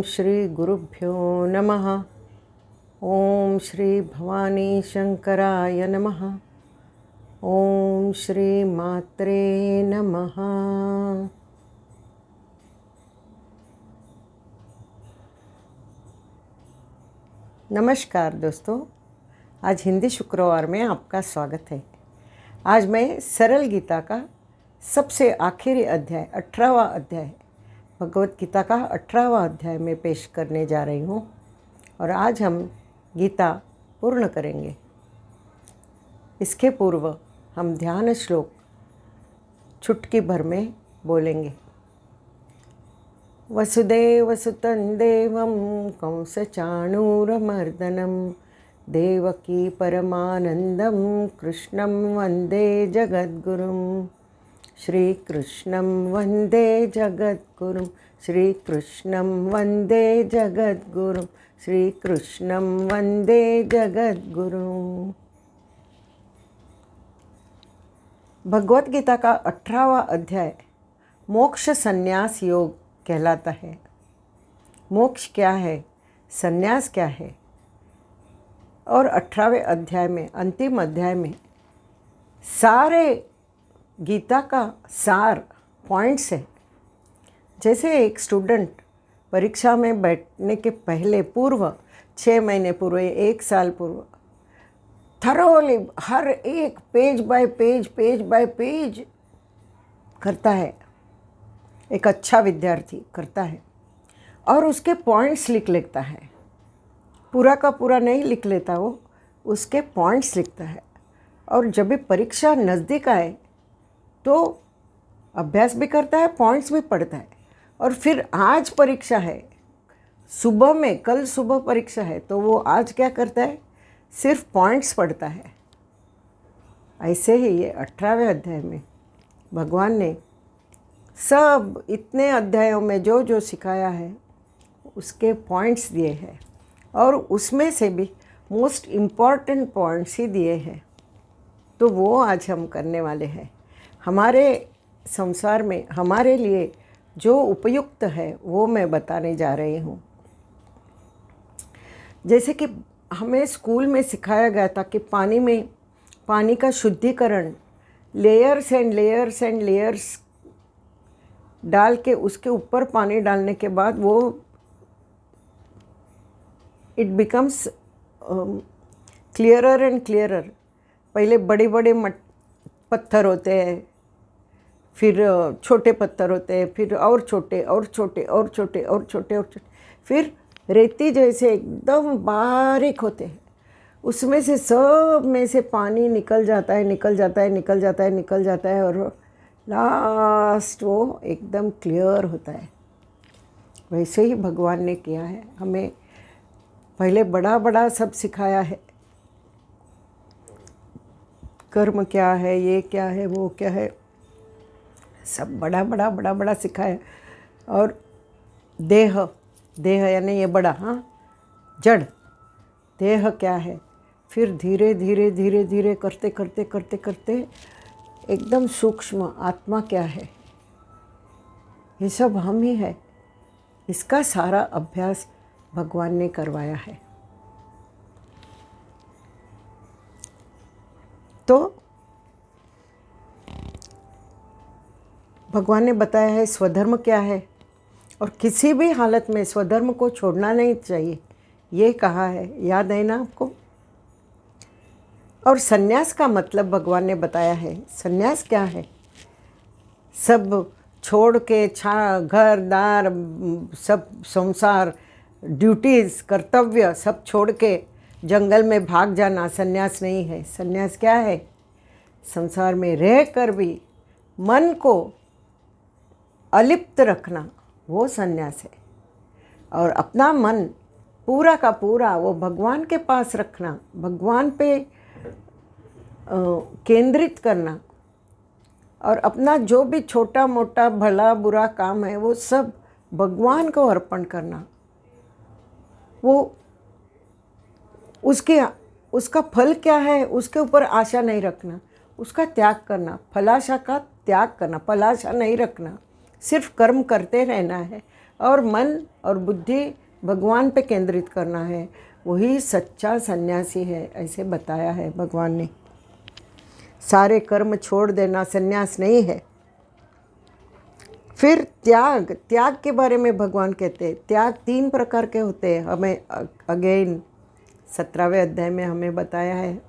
श्री गुरुभ्यो नमः। ओम श्री भवानी शंकराय नमः। ओम श्री मात्रे नमः। नमस्कार दोस्तों, आज हिंदी शुक्रवार में आपका स्वागत है। आज मैं सरल गीता का सबसे आखिरी अध्याय 18वां अध्याय भगवत गीता का 18वां अध्याय में पेश करने जा रही हूँ और आज हम गीता पूर्ण करेंगे। इसके पूर्व हम ध्यान श्लोक चुटकी भर में बोलेंगे। वसुदेवसुतं देवं कंसचाणूरमर्दनं देवकी परमानन्दं कृष्णं वन्दे जगद्गुरुं। श्रीकृष्णं वन्दे जगद्गुरुं। श्रीकृष्णं वन्दे जगद्गुरुं। श्रीकृष्णं वन्दे जगद्गुरुं। भगवत गीता का 18वां अध्याय मोक्ष संन्यास योग कहलाता है। मोक्ष क्या है, संन्यास क्या है, और 18वें अध्याय में, अंतिम अध्याय में सारे गीता का सार पॉइंट्स है। जैसे एक स्टूडेंट परीक्षा में बैठने के पहले पूर्व 6 महीने पूर्व, 1 साल पूर्व थरोली हर एक पेज बाय पेज करता है। एक अच्छा विद्यार्थी करता है और उसके पॉइंट्स लिख लेता है। पूरा का पूरा नहीं लिख लेता, वो उसके पॉइंट्स लिखता है। और जब भी परीक्षा नज़दीक आए तो अभ्यास भी करता है, पॉइंट्स भी पढ़ता है। और फिर आज परीक्षा है, सुबह में, कल सुबह परीक्षा है, तो वो आज क्या करता है, सिर्फ पॉइंट्स पढ़ता है। ऐसे ही ये 18वें अध्याय में भगवान ने सब इतने अध्यायों में जो जो सिखाया है उसके पॉइंट्स दिए हैं और उसमें से भी मोस्ट इम्पॉर्टेंट पॉइंट्स ही दिए हैं। तो वो आज हम करने वाले हैं। हमारे संसार में हमारे लिए जो उपयुक्त है वो मैं बताने जा रही हूँ। जैसे कि हमें स्कूल में सिखाया गया था कि पानी में, पानी का शुद्धिकरण layers and layers and layers डाल के उसके ऊपर पानी डालने के बाद वो it becomes clearer and clearer. पहले बड़े बड़े पत्थर होते हैं, फिर छोटे पत्थर होते हैं, फिर और छोटे और छोटे और छोटे और छोटे और छोटे, फिर रेती जैसे एकदम बारीक होते हैं। उसमें से सब में से पानी निकल जाता है, निकल जाता है, निकल जाता है, निकल जाता है और लास्ट वो एकदम क्लियर होता है। वैसे ही भगवान ने किया है। हमें पहले बड़ा बड़ा सब सिखाया है। कर्म क्या है, ये क्या है, वो क्या है, सब बड़ा बड़ा सिखाया। और देह, देह यानी ये बड़ा, हाँ, जड़ देह क्या है, फिर धीरे धीरे धीरे धीरे करते करते करते करते एकदम सूक्ष्म आत्मा क्या है, ये सब हम ही है। इसका सारा अभ्यास भगवान ने करवाया है। तो भगवान ने बताया है स्वधर्म क्या है और किसी भी हालत में स्वधर्म को छोड़ना नहीं चाहिए, ये कहा है। याद है ना आपको? और संन्यास का मतलब भगवान ने बताया है। संन्यास क्या है? सब छोड़ के, घर दार, सब संसार, ड्यूटीज़, कर्तव्य सब छोड़ के जंगल में भाग जाना संन्यास नहीं है। संन्यास क्या है? संसार में रह कर भी मन को अलिप्त रखना, वो संन्यास है। और अपना मन पूरा का पूरा वो भगवान के पास रखना, भगवान पे केंद्रित करना और अपना जो भी छोटा मोटा भला बुरा काम है वो सब भगवान को अर्पण करना। वो उसका फल क्या है उसके ऊपर आशा नहीं रखना, उसका त्याग करना, फलाशा का त्याग करना, फलाशा नहीं रखना। सिर्फ कर्म करते रहना है और मन और बुद्धि भगवान पे केंद्रित करना है, वही सच्चा सन्यासी है, ऐसे बताया है भगवान ने। सारे कर्म छोड़ देना सन्यास नहीं है। फिर त्याग, त्याग के बारे में भगवान कहते हैं त्याग 3 प्रकार के होते हैं। हमें अगेन 17वें अध्याय में हमें बताया है,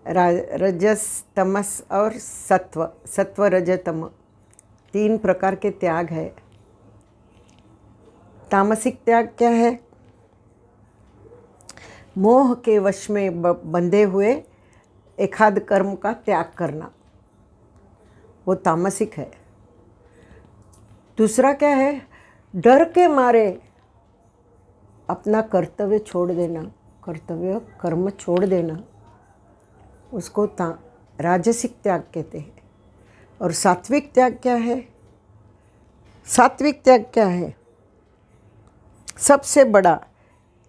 रजस, तमस और सत्व, सत्व रज तम 3 प्रकार के त्याग है। तामसिक त्याग क्या है? मोह के वश में बंधे हुए एकाध कर्म का त्याग करना, वो तामसिक है। दूसरा क्या है? डर के मारे अपना कर्तव्य छोड़ देना, कर्तव्य कर्म छोड़ देना, उसको राजसिक त्याग कहते हैं। और सात्विक त्याग क्या है? सात्विक त्याग क्या है? सबसे बड़ा,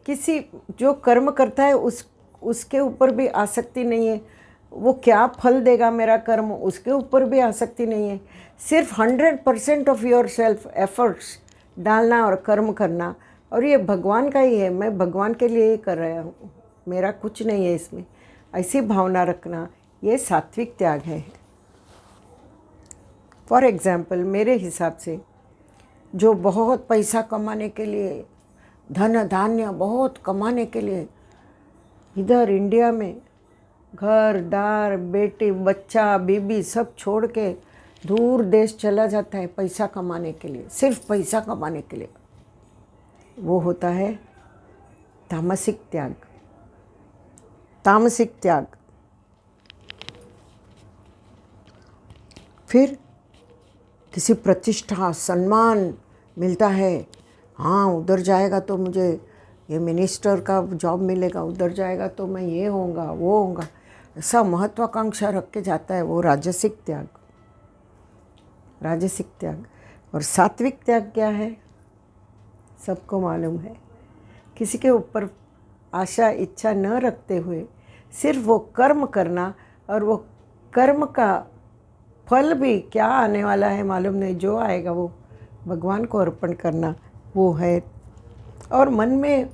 किसी जो कर्म करता है उसके ऊपर भी आसक्ति नहीं है, वो क्या फल देगा मेरा कर्म, उसके ऊपर भी आसक्ति नहीं है। सिर्फ 100% ऑफ योर सेल्फ एफर्ट्स डालना और कर्म करना, और ये भगवान का ही है, मैं भगवान के लिए ही कर रहा हूँ, मेरा कुछ नहीं है इसमें, ऐसी भावना रखना, ये सात्विक त्याग है। फॉर एग्ज़ाम्पल, मेरे हिसाब से जो बहुत पैसा कमाने के लिए, धन धान्य बहुत कमाने के लिए इधर इंडिया में घर दार बेटी बच्चा बीबी सब छोड़ के दूर देश चला जाता है पैसा कमाने के लिए, सिर्फ पैसा कमाने के लिए, वो होता है तामसिक त्याग। तामसिक त्याग। फिर किसी प्रतिष्ठा सम्मान मिलता है, हाँ उधर जाएगा तो मुझे ये मिनिस्टर का जॉब मिलेगा, उधर जाएगा तो मैं ये होऊंगा वो होऊंगा, ऐसा महत्वाकांक्षा रख के जाता है, वो राजसिक त्याग। राजसिक त्याग। और सात्विक त्याग क्या है? सबको मालूम है, किसी के ऊपर आशा इच्छा न रखते हुए सिर्फ वो कर्म करना, और वो कर्म का फल भी क्या आने वाला है मालूम नहीं, जो आएगा वो भगवान को अर्पण करना, वो है। और मन में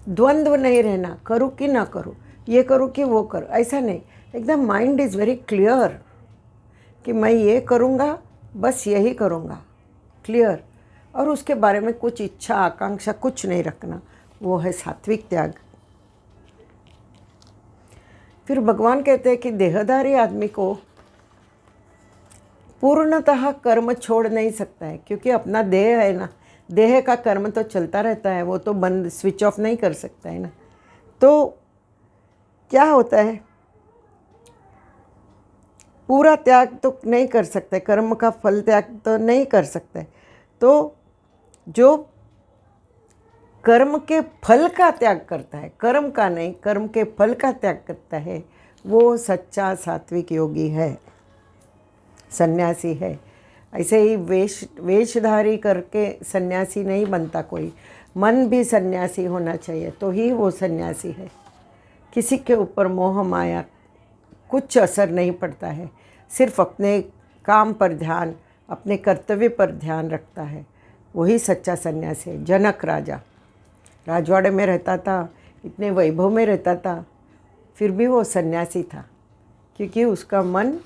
द्वंद्व नहीं रहना, करूँ कि ना करूँ, ये करूँ कि वो करूँ, ऐसा नहीं। एकदम माइंड इज़ वेरी क्लियर कि मैं ये करूँगा, बस यही करूँगा, क्लियर। और उसके बारे में कुछ इच्छा आकांक्षा कुछ नहीं रखना, वो है सात्विक त्याग। फिर भगवान कहते हैं कि देहधारी आदमी को पूर्णतः कर्म छोड़ नहीं सकता है, क्योंकि अपना देह है ना, देह का कर्म तो चलता रहता है, वो तो बंद स्विच ऑफ नहीं कर सकता है ना। तो क्या होता है, पूरा त्याग तो नहीं कर सकते, कर्म का फल त्याग तो नहीं कर सकते। तो जो कर्म के फल का त्याग करता है, कर्म का नहीं, कर्म के फल का त्याग करता है, वो सच्चा सात्विक योगी है, सन्यासी है। ऐसे ही वेशधारी करके सन्यासी नहीं बनता कोई, मन भी सन्यासी होना चाहिए, तो ही वो सन्यासी है। किसी के ऊपर मोह माया कुछ असर नहीं पड़ता है, सिर्फ अपने काम पर ध्यान, अपने कर्तव्य पर ध्यान रखता है, वही सच्चा सन्यासी है। जनक राजा राजवाड़े में रहता था, इतने वैभव में रहता था, फिर भी वो सन्यासी था, क्योंकि उसका मन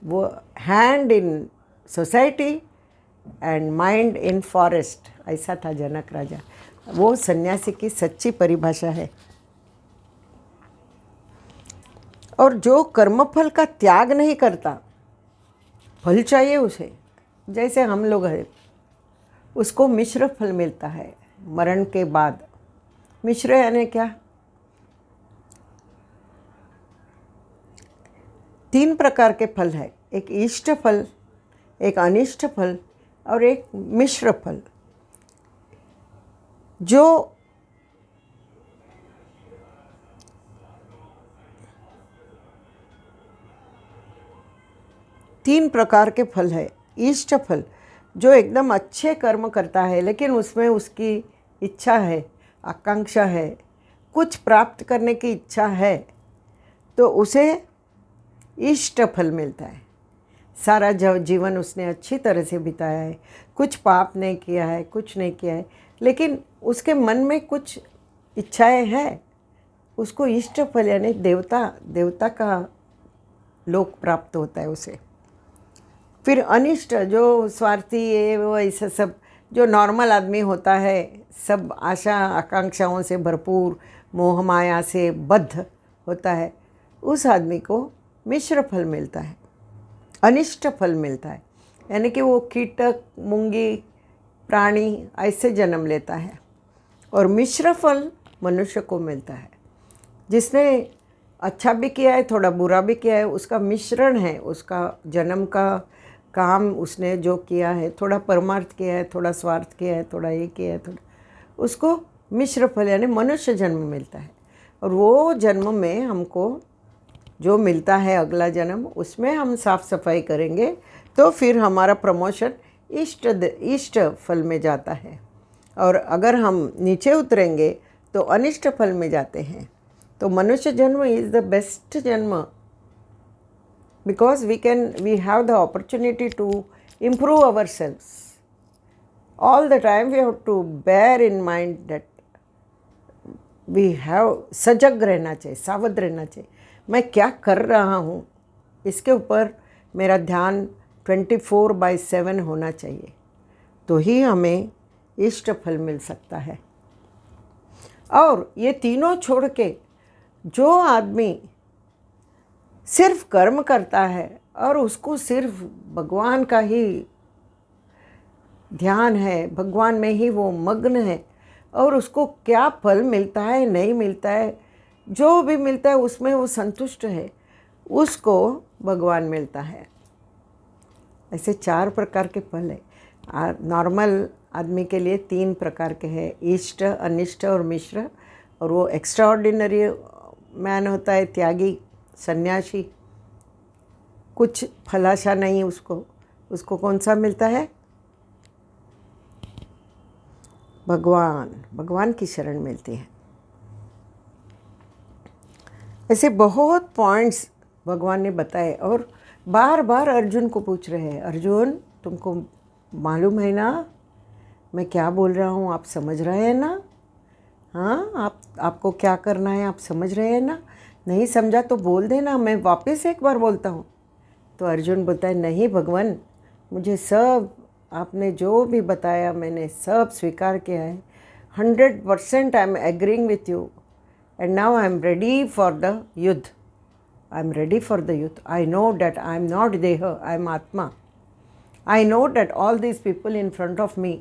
वो hand in society and mind in forest, ऐसा था जनक राजा। वो सन्यासी की सच्ची परिभाषा है। और जो कर्मफल का त्याग नहीं करता, फल चाहिए उसे, जैसे हम लोग हैं, उसको मिश्र फल मिलता है मरण के बाद। मिश्र यानी क्या? 3 प्रकार के फल है, एक इष्ट फल, एक अनिष्ट फल और एक मिश्र फल। जो तीन प्रकार के फल है। इष्ट फल जो एकदम अच्छे कर्म करता है, लेकिन उसमें उसकी इच्छा है, आकांक्षा है, कुछ प्राप्त करने की इच्छा है, तो उसे इष्ट फल मिलता है। सारा जीवन उसने अच्छी तरह से बिताया है, कुछ पाप नहीं किया है, कुछ नहीं किया है, लेकिन उसके मन में कुछ इच्छाएं हैं, उसको इष्ट फल यानी देवता का लोक प्राप्त होता है उसे। फिर अनिष्ट जो स्वार्थी है वो ऐसा सब जो नॉर्मल आदमी होता है, सब आशा आकांक्षाओं से भरपूर मोह माया से बद्ध होता है, उस आदमी को मिश्र फल मिलता है, अनिष्ट फल मिलता है। यानी कि वो कीटक मूंगी प्राणी ऐसे जन्म लेता है। और मिश्र फल मनुष्य को मिलता है, जिसने अच्छा भी किया है थोड़ा बुरा भी किया है, उसका मिश्रण है, उसका जन्म का काम उसने जो किया है, थोड़ा परमार्थ किया है, थोड़ा स्वार्थ किया है, थोड़ा ये किया है, थोड़ा, उसको मिश्र फल यानी मनुष्य जन्म मिलता है। और वो जन्म में हमको जो मिलता है अगला जन्म, उसमें हम साफ सफाई करेंगे तो फिर हमारा प्रमोशन इष्ट फल में जाता है। और अगर हम नीचे उतरेंगे तो अनिष्ट फल में जाते हैं। तो मनुष्य जन्म इज़ द बेस्ट जन्म, because we have the opportunity to improve ourselves. All the time we have to bear in mind that we have सजग रहना चाहिए, सावध रहना चाहिए, मैं क्या कर रहा हूँ, इसके ऊपर मेरा ध्यान 24/7 होना चाहिए, तो ही हमें इष्ट फल मिल सकता है। और ये तीनों छोड़ के जो आदमी सिर्फ कर्म करता है और उसको सिर्फ भगवान का ही ध्यान है, भगवान में ही वो मग्न है, और उसको क्या फल मिलता है नहीं मिलता है, जो भी मिलता है उसमें वो संतुष्ट है, उसको भगवान मिलता है। ऐसे 4 प्रकार के फल है। नॉर्मल आदमी के लिए 3 प्रकार के हैं, इष्ट अनिष्ट और मिश्र। और वो एक्स्ट्रा ऑर्डिनरी मैन होता है, त्यागी सन्यासी, कुछ फलाशा नहीं उसको कौन सा मिलता है, भगवान की शरण मिलती है। ऐसे बहुत पॉइंट्स भगवान ने बताए और बार बार अर्जुन को पूछ रहे हैं, अर्जुन तुमको मालूम है ना मैं क्या बोल रहा हूँ, आप समझ रहे हैं ना, हाँ आपको क्या करना है आप समझ रहे हैं ना, नहीं समझा तो बोल देना, मैं वापस एक बार बोलता हूँ। तो अर्जुन बोलता है नहीं भगवान, मुझे सब आपने जो भी बताया मैंने सब स्वीकार किया है, 100% I am agreeing with you and now I am ready for the युद्ध, I am ready for the युद्ध। I know that I am not देह, आई एम आत्मा। I know that all these people in front of me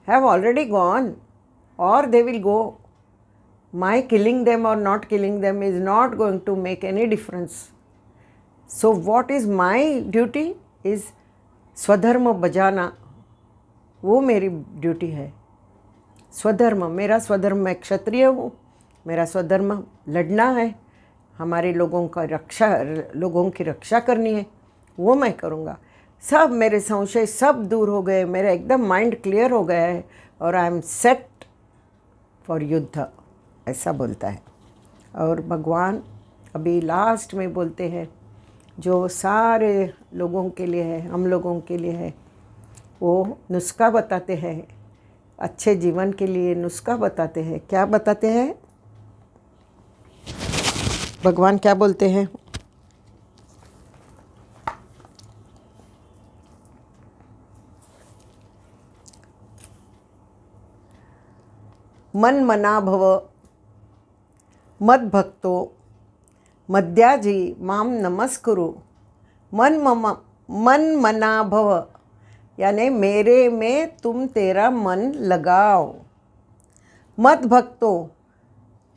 have already gone or they will go. My killing them or not killing them is not going to make any difference. So what is my duty is स्वधर्म बजाना, वो मेरी duty है। स्वधर्म, मेरा स्वधर्म, मैं क्षत्रिय हूँ, मेरा स्वधर्म लड़ना है, हमारे लोगों की रक्षा करनी है, वो मैं करूँगा। सब मेरे संशय सब दूर हो गए, मेरा एकदम माइंड क्लियर हो गया है और आई एम सेट फॉर युद्ध, ऐसा बोलता है। और भगवान अभी लास्ट में बोलते हैं, जो सारे लोगों के लिए है, हम लोगों के लिए है, वो नुस्खा बताते हैं, अच्छे जीवन के लिए नुस्खा बताते हैं। क्या बताते हैं भगवान, क्या बोलते हैं? मन मना भव मद भक्तो मद्याजी माम नमस्कुरु। मन मना भव यानी मेरे में तुम तेरा मन लगाओ। मद भक्तो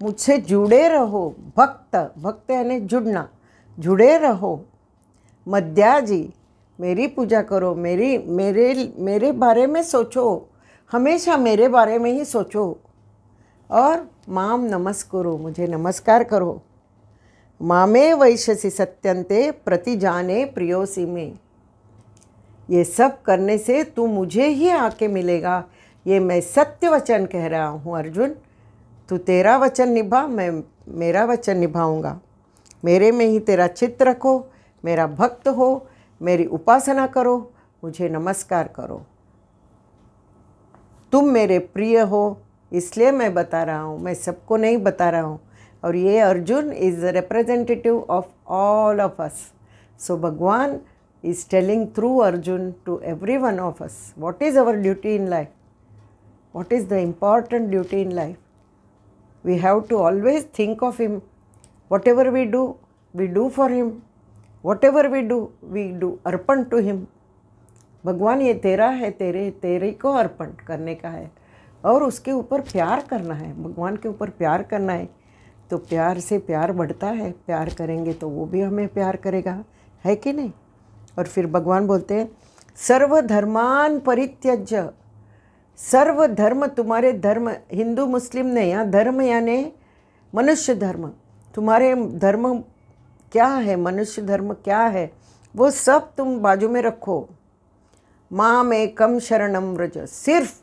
मुझसे जुड़े रहो, भक्त यानी जुड़ना, जुड़े रहो। मद्याजी मेरी पूजा करो, मेरे बारे में सोचो, हमेशा मेरे बारे में ही सोचो। और माम नमस्कुरु, मुझे नमस्कार करो। मामे वैश्यसि सत्यन्ते प्रतिजाने प्रियोसि में। ये सब करने से तू मुझे ही आके मिलेगा, ये मैं सत्य वचन कह रहा हूँ अर्जुन। तू तेरा वचन निभा, मैं मेरा वचन निभाऊंगा। मेरे में ही तेरा चित्त रखो, मेरा भक्त हो, मेरी उपासना करो, मुझे नमस्कार करो। तुम मेरे प्रिय हो, इसलिए मैं बता रहा हूँ, मैं सबको नहीं बता रहा हूँ। और ये Arjun is representative of all of us. So भगवान is telling through Arjun to every one of us what is our duty in life, what is the important duty in life. We have to always think of him. Whatever we do for him. Whatever we do Arpan to him. भगवान ये तेरा है, तेरे को अर्पण करने का है और उसके ऊपर प्यार करना है। भगवान के ऊपर प्यार करना है तो प्यार से प्यार बढ़ता है। प्यार करेंगे तो वो भी हमें प्यार करेगा, है कि नहीं। और फिर भगवान बोलते हैं सर्वधर्मान परित्यज्य। सर्व धर्म, तुम्हारे धर्म, हिंदू मुस्लिम नहीं, यहाँ धर्म यानी मनुष्य धर्म। तुम्हारे धर्म क्या है, मनुष्य धर्म क्या है, वो सब तुम बाजू में रखो। माम एकम शरणम व्रज, सिर्फ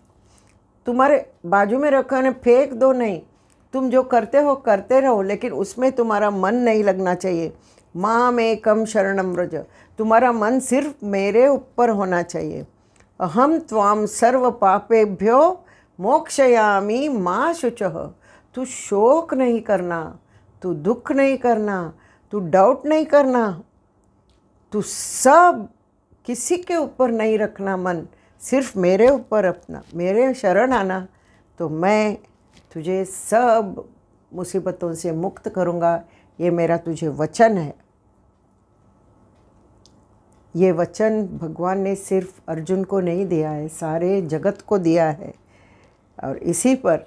तुम्हारे बाजू में रखो ने फेंक दो नहीं। तुम जो करते हो करते रहो, लेकिन उसमें तुम्हारा मन नहीं लगना चाहिए। माम एकम शरणम व्रज, तुम्हारा मन सिर्फ मेरे ऊपर होना चाहिए। अहम त्वाम सर्व पापेभ्यो मोक्षयामि मा शुचः। तू शोक नहीं करना, तू दुख नहीं करना, तू डाउट नहीं करना, तू सब किसी के ऊपर नहीं रखना मन, सिर्फ मेरे ऊपर अपना, मेरे शरण आना तो मैं तुझे सब मुसीबतों से मुक्त करूँगा। ये मेरा तुझे वचन है। ये वचन भगवान ने सिर्फ अर्जुन को नहीं दिया है, सारे जगत को दिया है। और इसी पर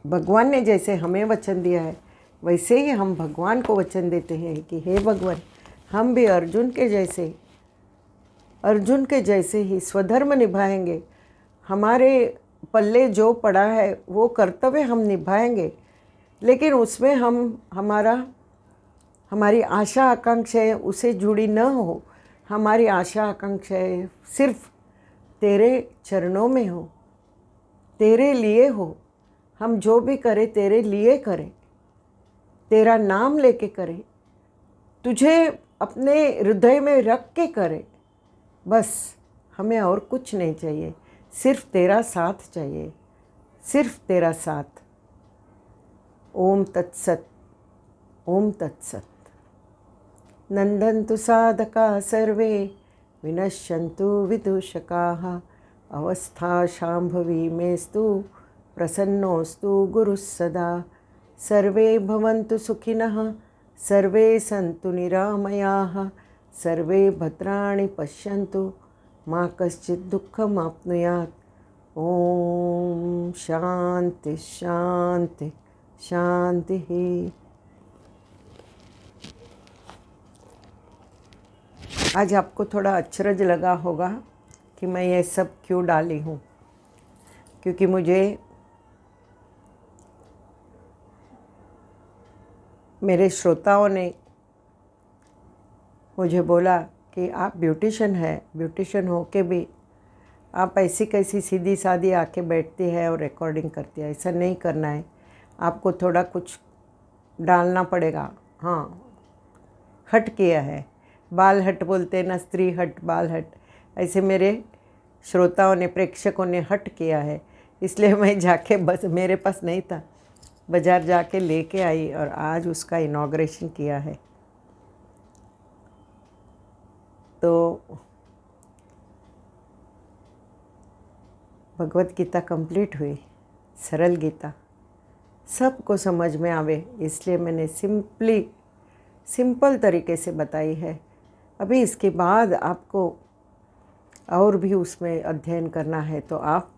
भगवान ने जैसे हमें वचन दिया है, वैसे ही हम भगवान को वचन देते हैं कि हे भगवान, हम भी अर्जुन के जैसे ही स्वधर्म निभाएंगे। हमारे पल्ले जो पड़ा है वो कर्तव्य हम निभाएंगे, लेकिन उसमें हमारी आशा आकांक्षाएं उसे जुड़ी न हो। हमारी आशा आकांक्षाएं सिर्फ तेरे चरणों में हो, तेरे लिए हो। हम जो भी करें तेरे लिए करें, तेरा नाम लेके करें, तुझे अपने हृदय में रख के करें। बस हमें और कुछ नहीं चाहिए, सिर्फ तेरा साथ चाहिए, सिर्फ तेरा साथ। ओम तत्सत, ओम तत्सत। नंदन्तु साधका सर्वे विनश्यन्तु विदूषकाः। अवस्था शाम्भवी मेस्तु प्रसन्नोस्तु गुरुः सदा। सर्वे भवन्तु सुखिनः, सर्वे सन्तु निरामयाः, सर्वे भद्राणि पश्यन्तु, मा कश्चित् दुःखमाप्नुयात्। ओम शांति शांति शांति। आज आपको थोड़ा अचरज लगा होगा कि मैं ये सब क्यों डाली हूँ, क्योंकि मेरे श्रोताओं ने मुझे बोला कि आप ब्यूटिशियन हो के भी आप ऐसी कैसी सीधी सादी आके बैठती है और रिकॉर्डिंग करती है। ऐसा नहीं करना है, आपको थोड़ा कुछ डालना पड़ेगा। हाँ, हट किया है, बाल हट बोलते ना, स्त्री हट बाल हट, ऐसे मेरे श्रोताओं ने, प्रेक्षकों ने हट किया है। इसलिए मैं जाके, बस मेरे पास नहीं था, बाज़ार जाके लेके आई और आज उसका इनॉग्रेशन किया है। तो भगवत गीता कंप्लीट हुई, सरल गीता, सबको समझ में आवे, इसलिए मैंने सिंपल तरीके से बताई है। अभी इसके बाद आपको और भी उसमें अध्ययन करना है तो आप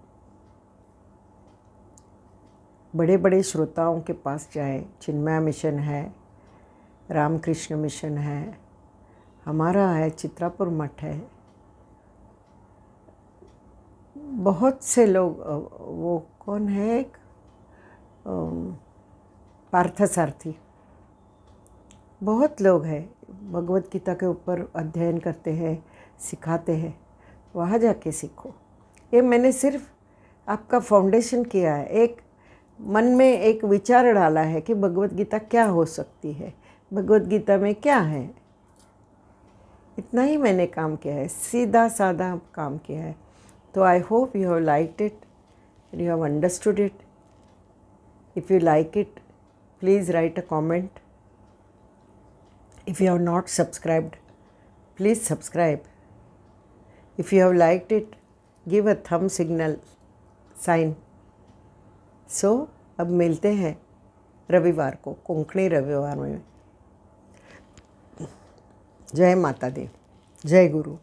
बड़े बड़े श्रोताओं के पास जाएं। चिन्मय मिशन है, रामकृष्ण मिशन है, हमारा है, चित्रापुर मठ है, बहुत से लोग, वो कौन है, एक पार्थसारथी, बहुत लोग हैं भगवत गीता के ऊपर अध्ययन करते हैं, सिखाते हैं। वहाँ जाके सीखो। ये मैंने सिर्फ आपका फाउंडेशन किया है, एक मन में एक विचार डाला है कि भगवत गीता क्या हो सकती है, भगवद गीता में क्या है, इतना ही मैंने काम किया है, सीधा साधा काम किया है। तो I hope you have liked it, you have understood it. If you like it, please write a comment. If you have not subscribed, please subscribe. If you have liked it, give a थम signal sign. सो अब मिलते हैं रविवार को, कोंकणी रविवार में। जय माता दी, जय गुरु।